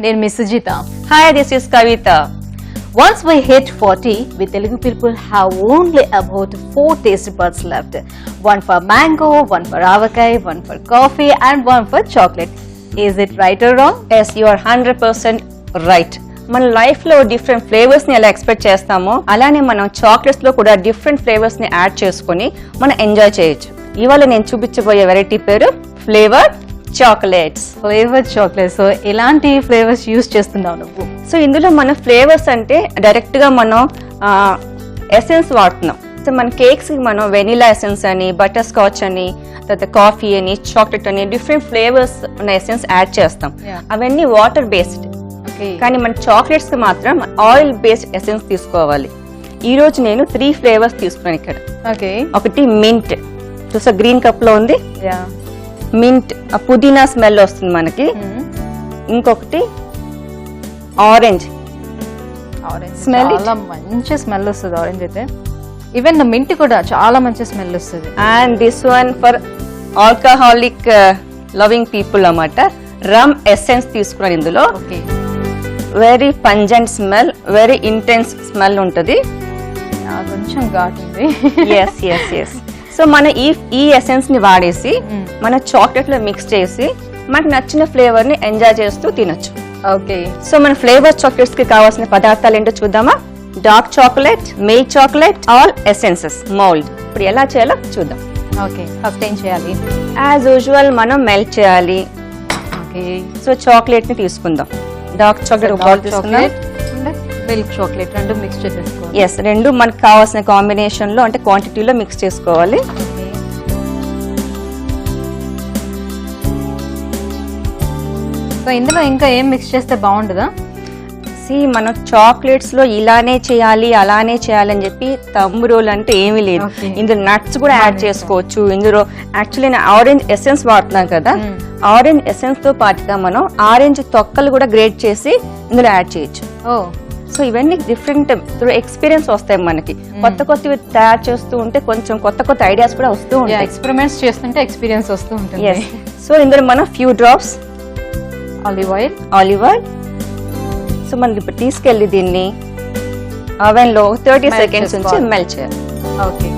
నేను miss Sujitha. Hi, this is Kavita. Once we hit 40, we Telugu people have only about 4 taste buds left. One for mango, one for avakai, one for coffee and one for chocolate. Is it right or wrong? Yes, you are 100% right. మన life లో different flavours ని ఎలా expect చేస్తామో అలానే మనం chocolates లో కూడా different flavours ని యాడ్ చేసుకుని మనం ఎంజాయ్ చేయొచ్చు. ఇవాళ నేను చూపించబోయే వెరైటీ పేరు flavour chocolates. Flavour chocolate. So ఎలాంటి ఫ్లేవర్స్ యూస్ చేస్తున్నావు నువ్వు? సో ఇందులో మన ఫ్లేవర్స్ అంటే డైరెక్ట్ గా మనం ఎసెన్స్ వాడుతున్నాం. సో మన కేక్స్ కి మనం వెనిలా ఎసెన్స్ అని, బటర్ స్కాచ్ అని, తర్వాత కాఫీ అని, చాక్లెట్ అని డిఫరెంట్ ఫ్లేవర్స్ ఉన్న ఎసెన్స్ యాడ్ చేస్తాం. అవన్నీ వాటర్ బేస్డ్. కానీ మన చాక్లెట్స్ కి మాత్రం ఆయిల్ బేస్డ్ ఎసెన్స్ తీసుకోవాలి. ఈ రోజు నేను 3 ఫ్లేవర్స్ తీసుకున్నాను ఇక్కడ. ఒకటి మింట్, చూసా గ్రీన్ కప్ లో ఉంది, మింట్ పుదీనా స్మెల్ వస్తుంది మనకి. ఇంకొకటి ఆరెంజ్ స్మెల్, చాలా మంచి స్మెల్ వస్తుంది ఆరెంజ్ అయితే. ఈవెన్ మింట్ కూడా చాలా మంచి స్మెల్ వస్తుంది. And this one for alcoholic loving people అన్నమాట. రమ్ ఎసెన్స్ తీసుకున్నాను ఇందులో. Very pungent smell, very intense smell ఉంటది. కొంచెం ఘాట్ ఉంది. Yes yes yes. సో మన ఈ ఎసెన్స్ ని వాడేసి మన చాక్లెట్ లో మిక్స్ చేసి మనకు నచ్చిన ఫ్లేవర్ ని ఎంజాయ్ చేస్తూ తినొచ్చు. ఓకే. సో మన ఫ్లేవర్ చాక్లెట్స్ కి కావాల్సిన పదార్థాలు ఏంటో చూద్దామా? Dark chocolate, milk chocolate, all essences, mould. ఇప్పుడు ఎలా చేయాలో చూద్దాం. ఓకే, ఫస్ట్ ఏం చేయాలి? యాజ్ యూజువల్ మనం మెల్ట్ చేయాలి. ఓకే. సో చాక్లెట్ ని తీసుకుందాం. డార్క్ చాక్లెట్, మిల్క్ చాక్లెట్ రెండు మిక్స్ చేసేసుకోవాలి. ఎస్, రెండు మనకు కావాల్సిన కాంబినేషన్ లో అంటే క్వాంటిటీలో మిక్స్ చేసుకోవాలి. సో ఇందులో ఇంకా ఏం మిక్స్ చేస్తే బాగుంటుందా? మనం చాక్లెట్స్ లో ఇలానే చేయాలి అలానే చేయాలని చెప్పి థంబ్ రూల్ అంటే ఏమీ లేదు. ఇందులో నట్స్ కూడా యాడ్ చేసుకోవచ్చు. ఇందులో యాక్చువల్లీ నేను ఆరెంజ్ ఎసెన్స్ వాడుతున్నాం కదా, ఆరెంజ్ ఎసెన్స్ తో పాటుగా మనం ఆరెంజ్ తొక్కలు కూడా గ్రేట్ చేసి ఇందులో యాడ్ చేయొచ్చు. సో ఇవన్నీ డిఫరెంట్ ఎక్స్పీరియన్స్ వస్తాయి మనకి. కొత్త కొత్తవి తయారు చేస్తూ ఉంటే కొంచెం కొత్త కొత్త ఐడియాస్ కూడా వస్తూ ఉంటాయి. ఎక్స్పెరిమెంట్స్ చేస్తుంటే ఎక్స్పీరియన్స్ వస్తూ ఉంటుంది. సో ఇందులో మనం few drops olive oil. So మనకి ఇప్పుడు తీసుకెళ్లి దీన్ని అవెన్ లో 30 సెకండ్స్ నుంచి మెల్ట్ చేయాలి. ఓకే.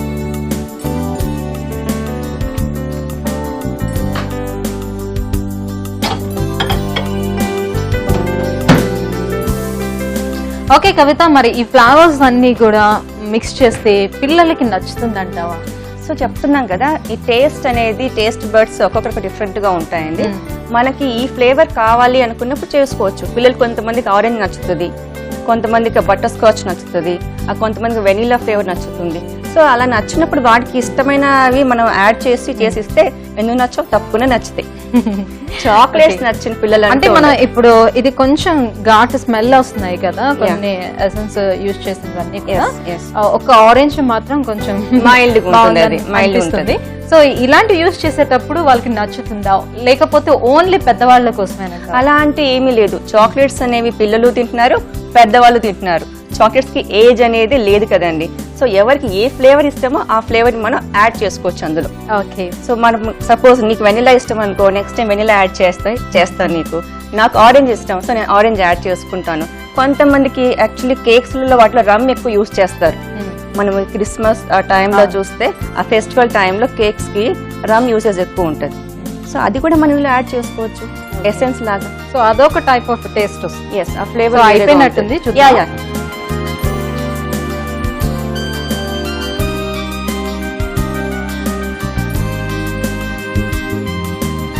ఓకే కవిత, మరి ఈ ఫ్లవర్స్ అన్ని కూడా మిక్స్ చేస్తే పిల్లలకి నచ్చుతుందంటావా? సో చెప్తున్నాం కదా, ఈ టేస్ట్ అనేది టేస్ట్ బర్డ్స్ ఒక్కొక్కరికి డిఫరెంట్ గా ఉంటాయండి. మనకి ఈ ఫ్లేవర్ కావాలి అనుకున్నప్పుడు చేసుకోవచ్చు. పిల్లలు కొంతమందికి ఆరెంజ్ నచ్చుతుంది, కొంతమందికి బటర్ స్కాచ్ నచ్చుతుంది, కొంతమందికి వెనిలా ఫ్లేవర్ నచ్చుతుంది. సో అలా నచ్చినప్పుడు వాటికి ఇష్టమైనవి మనం యాడ్ చేసిస్తే ఎందుకు నచ్చో తప్పకుండా నచ్చుతాయి. చాక్లెట్స్ నచ్చిన పిల్లలు అంటే మనం ఇప్పుడు ఇది కొంచెం ఘాట్ స్మెల్ వస్తున్నాయి కదా కొన్ని ఎసెన్స్ యూజ్ చేసినవన్నీ కూడా. ఒక ఆరెంజ్ మాత్రం కొంచెం మైల్డ్ ఉంటుంది. సో ఇలాంటి యూజ్ చేసేటప్పుడు వాళ్ళకి నచ్చుతుందా, లేకపోతే ఓన్లీ పెద్దవాళ్ళ కోసమేనా? అలాంటి ఏమీ లేదు. చాక్లెట్స్ అనేవి పిల్లలు తింటున్నారు, పెద్దవాళ్ళు తింటున్నారు. చాక్లెట్స్ కి ఏజ్ అనేది లేదు కదండి. సో ఎవరికి ఏ ఫ్లేవర్ ఇష్టమో ఆ ఫ్లేవర్ ని మనం యాడ్ చేసుకోవచ్చు అందులో. ఓకే. సో మనం సపోజ్ నీకు వెనిలా ఇష్టం అనుకో, నెక్స్ట్ టైం వెనిలా యాడ్ చేస్తాను. నాకు ఆరెంజ్ ఇష్టం, సో నేను ఆరెంజ్ యాడ్ చేసుకుంటాను. కొంతమందికి యాక్చువల్లీ కేక్స్ లో వాటిలో రమ్ ఎక్కువ యూజ్ చేస్తారు. మనం క్రిస్మస్ ఆ టైంలో చూస్తే ఆ ఫెస్టివల్ టైంలో కేక్స్ కి రమ్ యూసేజ్ ఎక్కువ ఉంటుంది. సో అది కూడా మనం యాడ్ చేసుకోవచ్చు ఎసెన్స్ లాగా. సో అదొక టైప్ ఆఫ్ టేస్ట్ వస్తుంది. ఎస్, ఆ ఫ్లేవర్ అయిపోయినట్టుంది.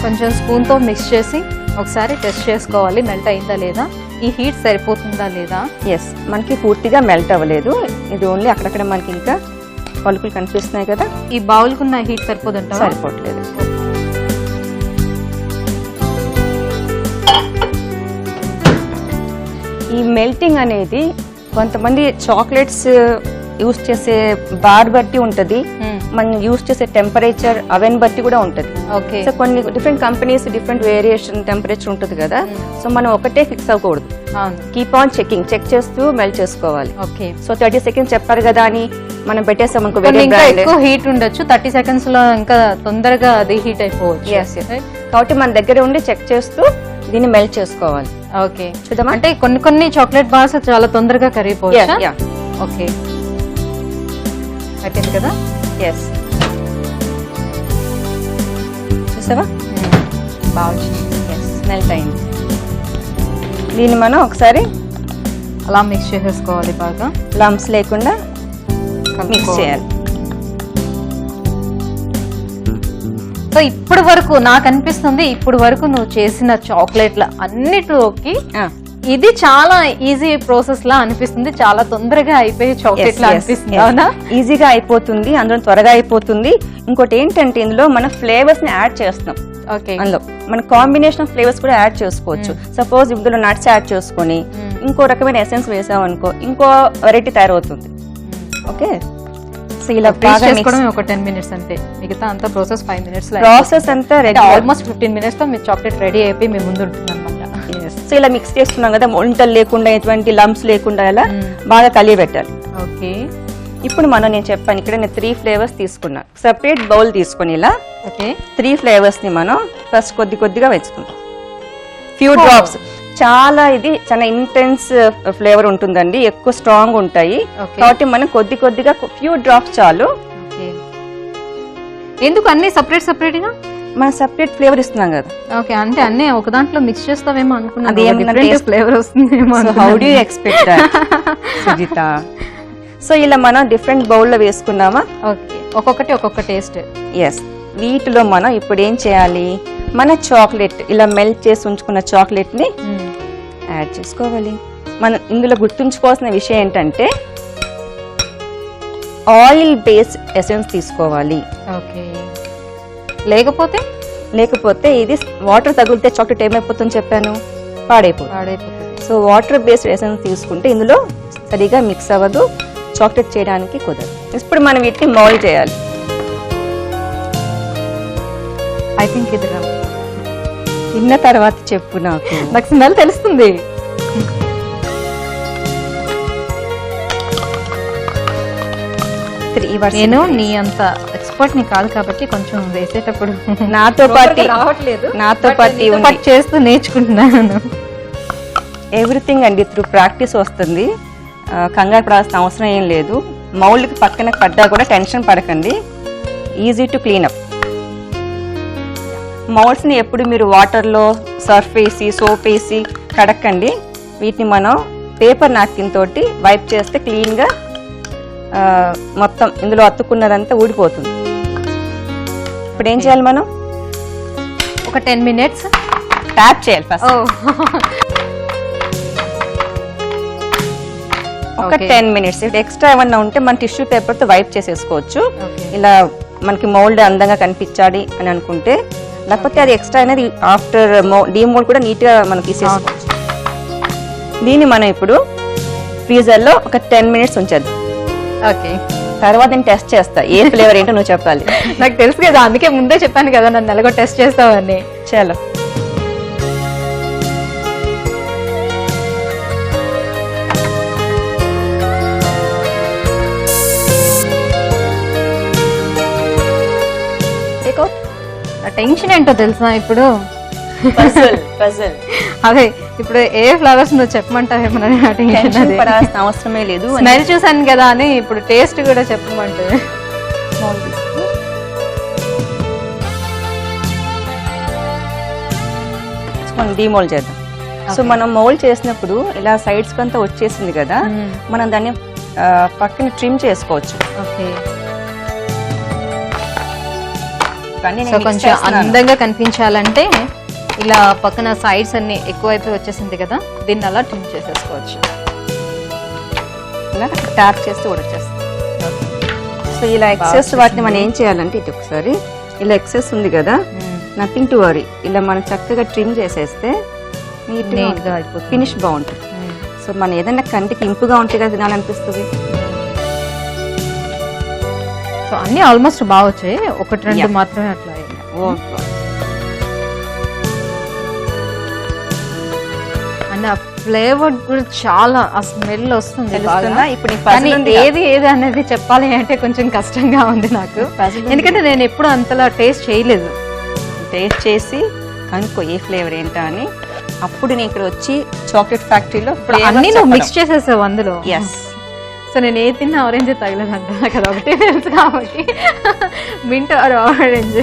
కొంచెం స్పూన్ తో మిక్స్ చేసి ఒకసారి టెస్ట్ చేసుకోవాలి మెల్ట్ అయిందా లేదా, ఈ హీట్ సరిపోతుందా లేదా. ఎస్, మనకి పూర్తిగా మెల్ట్ అవ్వలేదు. ఇది ఓన్లీ అక్కడక్కడ మనకి ఇంకా పలుకులు కనిపిస్తున్నాయి కదా. ఈ బౌల్ కున్న హీట్ సరిపోతుంటా? సరిపోవట్లేదు. ఈ మెల్టింగ్ అనేది కొంతమంది చాక్లెట్స్ యూస్ చేసే బార్ బట్టి ఉంటది, మనం యూస్ చేసే టెంపరేచర్ అవెన్ బట్టి కూడా ఉంటది. సో కొన్ని different companies different variation temperature ఉంటుంది కదా. సో మనం ఒకటే ఫిక్స్ అవ్వకూడదు. కీప్ ఆన్ చెక్ చేస్తూ మెల్ట్ చేసుకోవాలి. సో 30 సెకండ్స్ చెప్పారు కదా అని మనం పెట్టేస్తాం అనుకో, ఎక్కువ హీట్ ఉండొచ్చు. 30 సెకండ్స్ లో ఇంకా తొందరగా అది హీట్ అయిపోవచ్చు. కాబట్టి మన దగ్గర ఉండి చెక్ చేస్తూ దీన్ని మెల్ట్ చేసుకోవాలి. ఓకే, అంటే కొన్ని చాక్లెట్ బార్స్ చాలా తొందరగా కరిగిపోవచ్చు. ఓకే, అయిపోయింది కదా. ఎస్, చూసావా బాగా వచ్చింది. మెల్ట్ అయింది. దీన్ని మనం ఒకసారి అలా మిక్స్ చేసేసుకోవాలి, బాగా లంప్స్ లేకుండా మిక్స్ చేయాలి. సో ఇప్పుడు వరకు నాకు అనిపిస్తుంది, ఇప్పుడు వరకు నువ్వు చేసిన చాక్లెట్ల అన్నిటిలోకి ఇది చాలా ఈజీ ప్రాసెస్ లా అనిపిస్తుంది, చాలా తొందరగా అయిపోయే చాక్లెట్ లా అనిపిస్తుంది. అవునా? ఈజీగా అయిపోతుంది, అందులో త్వరగా అయిపోతుంది. ఇంకోటి ఏంటంటే ఇందులో మనం ఫ్లేవర్స్ ని యాడ్ చేస్తున్నాం. అందులో మన కాంబినేషన్ ఆఫ్ ఫ్లేవర్స్ కూడా యాడ్ చేసుకోవచ్చు. సపోజ్ ఇందులో నట్స్ యాడ్ చేసుకొని ఇంకో రకమైన ఎసెన్స్ వేసాం అనుకో, ఇంకో వెరైటీ తయారవుతుంది. ఓకే, సో ఇలా ఒక 10 minutes అంతే, మిగతా అంతా ప్రాసెస్ 5 minutes. ప్రాసెస్ అంతా రెడీ, ఆల్మోస్ట్ 15 minutes తో మీ చాక్లెట్ రెడీ అయిపోయి మీ ముందు ఉంటుంది అనమాట. సో ఇలా మిక్స్ చేస్తున్నాం కదా, వంటలు లేకుండా ఎటువంటి లంప్స్ లేకుండా ఇలా బాగా కలిగి పెట్టాలి. ఓకే, ఇప్పుడు నేను చెప్పాను ఇక్కడ నేను 3 ఫ్లేవర్స్ తీసుకున్నాను. సెపరేట్ బౌల్ తీసుకొని ఇలా 3 ఫ్లేవర్స్ ని మనం ఫస్ట్ కొద్దిగా వేసుకుంటాం. ఫ్యూ డ్రాప్స్, చాలా ఇంటెన్స్ ఫ్లేవర్ ఉంటుందండి, ఎక్కువ స్ట్రాంగ్ ఉంటాయి కాబట్టి మనం కొద్దిగా ఫ్యూ డ్రాప్స్ చాలు. ఎందుకు అన్ని సెపరేట్ గా మనం సెపరేట్ ఫ్లేవర్ ఇస్తున్నాం కదా. ఓకే, అంటే అన్ని ఒక దాంట్లో మిక్స్ చేస్తావేమో అనుకున్నాను, ఫ్లేవర్ వస్తుందేమో. How do you expect that Sujitha? So ఇలా మనం డిఫరెంట్ బౌల్లో వేసుకున్నామా. ఓకే, ఒక్కొక్క టేస్ట్. ఎస్, వీటిలో మనం ఇప్పుడు ఏం చేయాలి, మన చాక్లెట్ ఇలా మెల్ట్ చేసి ఉంచుకున్న చాక్లెట్ ని యాడ్ చేసుకోవాలి. మనం ఇందులో గుర్తుంచుకోవాల్సిన విషయం ఏంటంటే ఆయిల్ బేస్డ్ ఎసెన్స్ తీసుకోవాలి. ఓకే, లేకపోతే ఇది వాటర్ తగిలితే చాక్లెట్ ఏమైపోతుందని చెప్పాను, పాడైపోతుంది. సో వాటర్ బేస్డ్ ఎసెన్స్ తీసుకుంటే ఇందులో సరిగా మిక్స్ అవ్వదు, చాక్లెట్ చేయడానికి కుదరదు. ఇప్పుడు మనం వీటిని మౌల్డ్ చేయాలి. ఐ థింక్ ఇది తిన్న తర్వాత చెప్పు, నాకు స్మెల్ తెలుస్తుంది. నేను నీ అంత ఎక్స్పర్ట్ ని కాదు కాబట్టి కొంచెం వేసేటప్పుడు నాతో పాటు చేస్తూ నేర్చుకుంటున్నాను. ఎవ్రీథింగ్ అండి త్రూ ప్రాక్టీస్ వస్తుంది, కంగారు పడాల్సిన అవసరం ఏం లేదు. మౌల్డ్కి పక్కన పడ్డా కూడా టెన్షన్ పడకండి, ఈజీ టు క్లీన్ అప్. మౌల్డ్స్ని ఎప్పుడు మీరు వాటర్లో సర్ఫ్ వేసి సోప్ వేసి కడక్కండి, వీటిని మనం పేపర్ నాప్కిన్ తోటి వైప్ చేస్తే క్లీన్గా మొత్తం ఇందులో అతుక్కున్నదంతా ఊడిపోతుంది. ఇప్పుడు ఏం చేయాలి, మనం ఒక 10 minutes ట్యాప్ చేయాలి ఫస్ట్. ఒక 10 minutes. ఎక్స్ట్రా ఏమన్నా ఉంటే మన టిష్యూ పేపర్తో వైప్ చేసేసుకోవచ్చు. ఇలా మనకి మౌల్డ్ అందంగా కనిపించాలి అని అనుకుంటే, లేకపోతే అది ఎక్స్ట్రా అనేది ఆఫ్టర్ డీమోల్డ్ కూడా నీట్గా మనం తీసేసుకోవచ్చు. దీన్ని మనం ఇప్పుడు ఫ్రీజర్లో ఒక 10 minutes ఉంచేద్దాం. ఓకే, తర్వాత నేను టెస్ట్ చేస్తా, ఏ ఫ్లేవర్ ఏంటో నువ్వు చెప్పాలి. నాకు తెలుసు కదా, అందుకే ముందే చెప్పాను కదా నన్ను ఎలాగో టెస్ట్ చేస్తావని. చలో, టెన్షన్ ఏంటో తెలుసా ఇప్పుడు. అదే ఇప్పుడు ఏ ఫ్లవర్స్ నువ్వు చెప్పమంటావేమన్నా టెన్షన్ పడాల్సిన అవసరమే లేదు. స్మెల్ చూసాను కదా అని ఇప్పుడు టేస్ట్ కూడా చెప్పమంటే మనం డీమోల్డ్ చేద్దాం. సో మనం మౌల్డ్ చేసినప్పుడు ఇలా సైడ్స్ కంతా వచ్చేసింది కదా, మనం దాన్ని పక్కన ట్రిమ్ చేసుకోవచ్చు. ఓకే, కొంచెం అందంగా కనిపించాలంటే ఇలా పక్కన సైడ్స్ అన్ని ఎక్కువైపోయి వచ్చేసింది కదా, దీన్ని అలా ట్రిమ్ చేసేసుకోవచ్చు. ఇలా ట్యాప్ చేస్తే ఉడొచ్చేస్తుంది. సో ఇలా ఎక్సెస్ వాటిని మనం ఏం చేయాలంటే, ఇది ఒకసారి ఇలా ఎక్సెస్ ఉంది కదా, నథింగ్ టు వరీ, ఇలా మనం చక్కగా ట్రిమ్ చేసేస్తే నీట్గా అయిపోతుంది, ఫినిష్ బాగుంటుంది. సో మనం ఏదైనా కంటికి ఇంపుగా ఉంటే కదా తినాలనిపిస్తుంది. సో అన్ని ఆల్మోస్ట్ బాగా వచ్చాయి, 1-2 మాత్రమే అట్లా. అండ్ ఆ ఫ్లేవర్ కూడా చాలా, ఆ స్మెల్ వస్తుంది. ఇప్పుడు ఏది అనేది చెప్పాలి అంటే కొంచెం కష్టంగా ఉంది నాకు, ఎందుకంటే నేను ఎప్పుడు అంతలా టేస్ట్ చేయలేదు. టేస్ట్ చేసి కనుక్కో ఏ ఫ్లేవర్ ఏంటా అని. అప్పుడు నేను ఇక్కడ వచ్చి చాక్లెట్ ఫ్యాక్టరీలో అన్ని నువ్వు మిక్స్ చేసేసావు అందులో. ఎస్. సో నేను ఏ తిన్నా ఆరెంజ్ తగలేదంట, నాకు అది ఒకటే తెలుసు కాబట్టి mint or orange.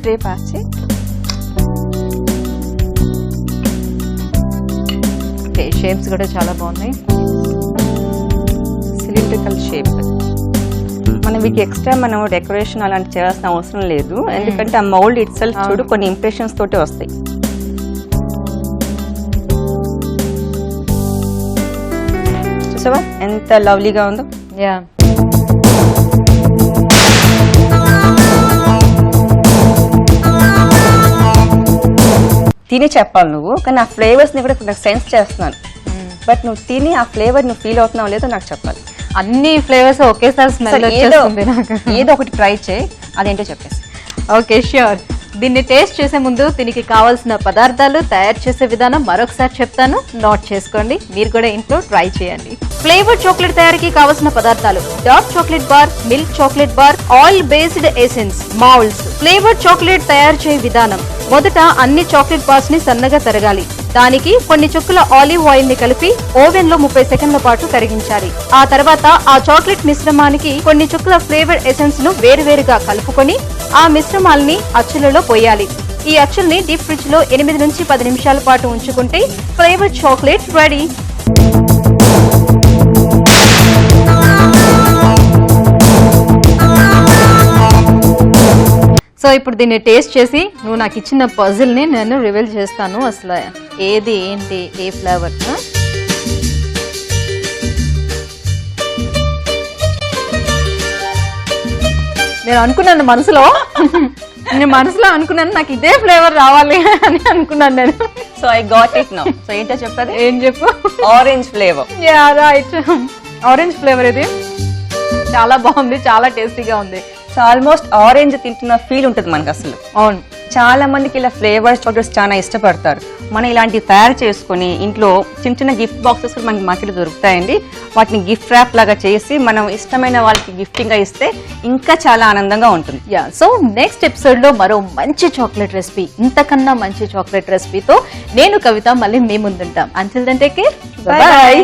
Tray pass okay, shapes కూడా చాలా బాగున్నాయి. Cylindrical shape. మనం వీటికి ఎక్స్ట్రా మనం డెకరేషన్ అలాంటి చేయాల్సిన అవసరం లేదు, ఎందుకంటే ఆ మౌల్డ్ ఇట్ సెల్ఫ్ చూడు కొన్ని ఇంప్రెషన్స్ తోటి వస్తాయి. చూసావా ఎంత లవ్లీగా ఉందో. యా, తిని చెప్పాలి నువ్వు, కానీ ఆ ఫ్లేవర్స్ ని కూడా నాకు సెన్స్ చేస్తున్నాను. బట్ నువ్వు తిని ఆ ఫ్లేవర్ నువ్వు ఫీల్ అవుతున్నావు లేదో నాకు చెప్పాలి. అన్ని ఫ్లేవర్స్ ఒకేసారి స్మెల్ వచ్చేస్తుంది నాకు. ఏదో ఒకటి ట్రై చేయి, అదేంటో చెప్పేసి. Okay, sure. దీన్ని టేస్ట్ చేసే ముందు దీనికి కావాల్సిన పదార్థాలు, తయారు చేసే విధానం మరొకసారి చెప్తాను, నోట్ చేసుకోండి. మీరు కూడా ఇంట్లో ట్రై చేయండి. ఫ్లేవర్డ్ చాక్లెట్ తయారీకి కావాల్సిన పదార్థాలు: dark chocolate bar, milk chocolate bar, oil based essence, moulds. Flavoured chocolate తయారు చేయ విధానం: మొదట అన్ని చాక్లెట్ బార్స్ ని సన్నగా తరగాలి. దానికి కొన్ని చుక్కల ఆలివ్ ఆయిల్ ని కలిపి ఓవెన్ లో 30 సెకండ్ల పాటు కరిగించాలి. ఆ తర్వాత ఆ చాక్లెట్ మిశ్రమానికి కొన్ని చుక్కల ఫ్లేవర్ ఎసెన్స్ ను వేరువేరుగా కలుపుకొని ఆ మిశ్రమాలని అచ్చులలో పోయాలి. ఈ అచ్చుల్ని డీప్ ఫ్రిడ్జ్ లో 8 నుంచి 10 నిమిషాల పాటు ఉంచుకుంటే ఫ్లేవర్ చాక్లెట్ రెడీ. సో ఇప్పుడు దీన్ని టేస్ట్ చేసి నువ్వు నాకు ఇచ్చిన పజిల్ ని నేను రివీల్ చేస్తాను, అసలు ఏది ఏంటి ఏ ఫ్లేవర్. నేను అనుకున్నాను మనసులో అనుకున్నాను నాకు ఇదే ఫ్లేవర్ రావాలి అని అనుకున్నాను నేను. So I got it now. So ఏంటో చెప్పదు. ఏం చెప్పు? Orange flavour. Yeah, right. Orange flavour ఇది చాలా బాగుంది, చాలా టేస్టీగా ఉంది. సో ఆల్మోస్ట్ ఆరెంజ్ తింటున్న ఫీల్ ఉంటుంది మనకు అసలు. అవును, చాలా మందికి ఇలా ఫ్లేవర్స్ చాక్లెట్స్ చాలా ఇష్టపడతారు. మనం ఇలాంటివి తయారు చేసుకుని ఇంట్లో చిన్న చిన్న గిఫ్ట్ బాక్సెస్ కూడా మనకి మార్కెట్లో దొరుకుతాయండి. వాటిని గిఫ్ట్ ర్యాప్ లాగా చేసి మనం ఇష్టమైన వాళ్ళకి గిఫ్టింగ్ గా ఇస్తే ఇంకా చాలా ఆనందంగా ఉంటుంది. యా, సో నెక్స్ట్ ఎపిసోడ్ లో మరో మంచి చాక్లెట్ రెసిపీ, ఇంతకన్నా మంచి చాక్లెట్ రెసిపీతో నేను కవిత మళ్ళీ మీ ముందుంటాం. Until then take care, bye by.